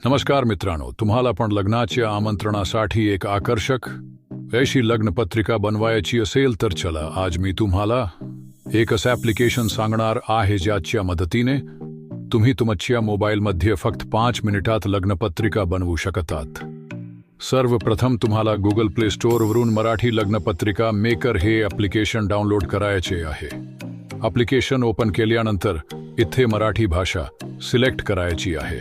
नमस्कार मित्रांनो, तुम्हाला पण लग्नाच्या आमंत्रणासाठी एक आकर्षक अशी लग्नपत्रिका बनवायची असेल तर चला आज मी तुम्हाला एक असं ॲप्लिकेशन सांगणार आहे ज्याच्या मदतीने तुम्ही तुमच्या मोबाईलमध्ये फक्त 5 मिनिटात लग्नपत्रिका बनवू शकतात। सर्वप्रथम तुम्हाला गुगल प्ले स्टोअरवरून मराठी लग्नपत्रिका मेकर हे ॲप्लिकेशन डाउनलोड करायचे आहे। ॲप्लिकेशन ओपन केल्यानंतर इथे मराठी भाषा सिलेक्ट करायची आहे।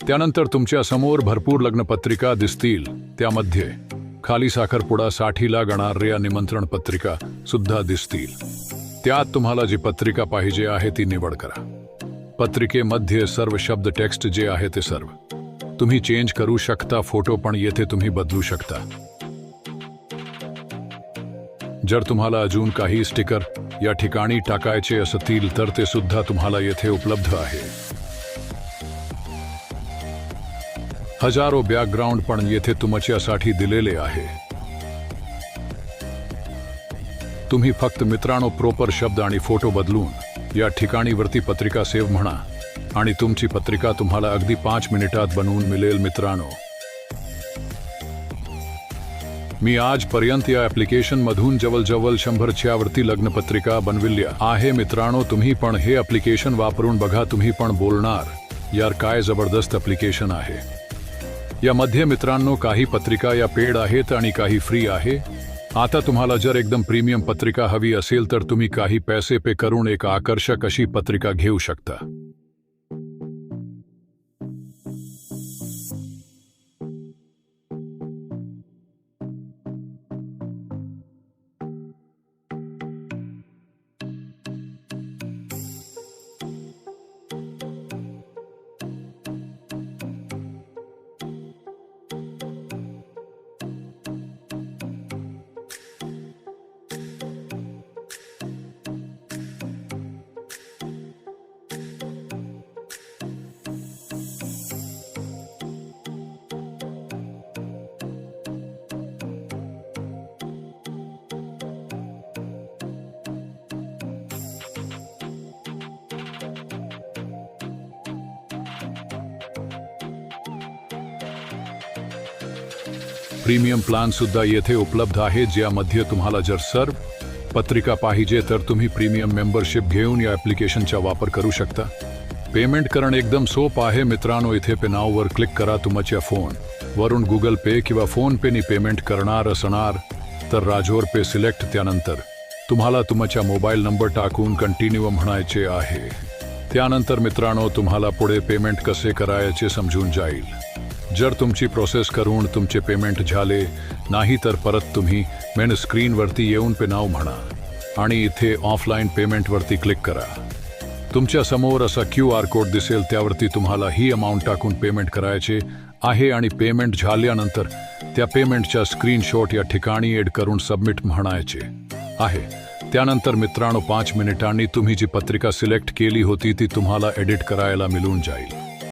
त्यानंतर तुमच्या समोर भरपूर लग्नपत्रिका दिसतील, त्यामध्ये खाली साखरपुडासाठी लागणाऱ्या निमंत्रण पत्रिका सुद्धा दिसतील। त्यात तुम्हाला जी पत्रिका पाहिजे आहे ती निवड करा। पत्रिकेमध्ये सर्व शब्द टेक्स्ट जे आहे ते सर्व तुम्ही चेंज करू शकता, फोटो पण येथे तुम्ही बदलू शकता। जर तुम्हाला अजून काही स्टिकर या ठिकाणी टाकायचे असतील तर ते सुद्धा तुम्हाला येथे उपलब्ध आहे। हजारो बॅकग्राऊंड पण येथे तुमच्यासाठी दिलेले आहे। तुम्ही फक्त मित्रांनो प्रॉपर शब्द आणि फोटो बदलून या ठिकाणी वरती पत्रिका सेव्ह म्हणा आणि तुमची पत्रिका तुम्हाला अगदी 5 मिनिटात बनवून मिळेल। मित्रांनो, मी आजपर्यंत या ॲप्लिकेशन मधून जवळजवळ 100च्या वरती लग्नपत्रिका बनविल्या आहे। मित्रांनो, तुम्ही पण हे ॲप्लिकेशन वापरून बघा, तुम्ही पण बोलणार यार काय जबरदस्त ॲप्लिकेशन आहे। यामध्ये मित्रांनो काही पत्रिका या पेड आहेत आणि काही फ्री आहे। आता तुम्हाला जर एकदम प्रीमियम पत्रिका हवी असेल तर तुम्ही काही पैसे पे करून एक आकर्षक अशी पत्रिका घेऊ शकता। प्रीमियम प्लान सुद्धा येथे उपलब्ध आहे, ज्यामध्ये तुम्हाला जर सर्व पत्रिका पाहिजे तर तुम्ही प्रीमियम मेंबरशिप घेऊन या ॲप्लिकेशनचा वापर करू शकता। पेमेंट करणं एकदम सोपं आहे मित्रांनो। इथे पे नाववर क्लिक करा, तुमच्या फोन वरून गुगल पे किंवा फोन पेनी पेमेंट करणार असणार तर राजोर पे सिलेक्ट, त्यानंतर तुम्हाला तुमच्या मोबाईल नंबर टाकून कंटिन्यू म्हणायचे आहे। त्यानंतर मित्रांनो तुम्हाला पुढे पेमेंट कसे करायचे समजून जाईल। जर तुमची प्रोसेस करून तुमचे पेमेंट झाले नाही तर परत तुम्ही मेन स्क्रीनवरती येऊन पे नाव म्हणा आणि इथे ऑफलाईन पेमेंटवरती क्लिक करा। तुमच्या समोर असा QR कोड दिसेल, त्यावरती तुम्हाला ही अमाऊंट टाकून पेमेंट करायचे आहे आणि पेमेंट झाल्यानंतर त्या पेमेंटच्या स्क्रीनशॉट या ठिकाणी ॲड करून सबमिट म्हणायचे आहे। त्यानंतर मित्रांनो 5 मिनिटांनी तुम्ही जी पत्रिका सिलेक्ट केली होती ती तुम्हाला एडिट करायला मिळून जाईल।